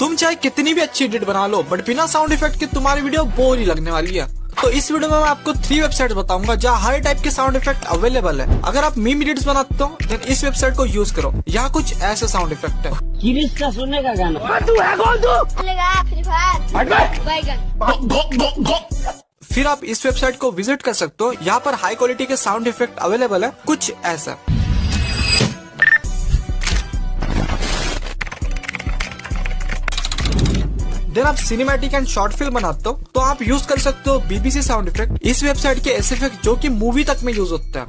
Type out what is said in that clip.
तुम चाहे कितनी भी अच्छी एडिट बना लो, बट बिना साउंड इफेक्ट के तुम्हारी वीडियो बोर ही लगने वाली है। तो इस वीडियो में मैं आपको 3 वेबसाइट बताऊंगा जहाँ हर टाइप के साउंड इफेक्ट अवेलेबल है। अगर आप मीम एडिट्स बनाते हो देन इस वेबसाइट को यूज करो। यहाँ कुछ ऐसे साउंड इफेक्ट है। गिरीश का सुनने का गाना। तू है कौन तू? फिर आप इस वेबसाइट को विजिट कर सकते हो। यहाँ पर हाई क्वालिटी के साउंड इफेक्ट अवेलेबल है, कुछ ऐसा। देन आप सिनेमैटिक एंड शॉर्ट फिल्म बनाते हो तो आप यूज कर सकते हो BBC साउंड इफेक्ट। इस वेबसाइट के ऐसे इफेक्ट जो कि मूवी तक में यूज होते हैं।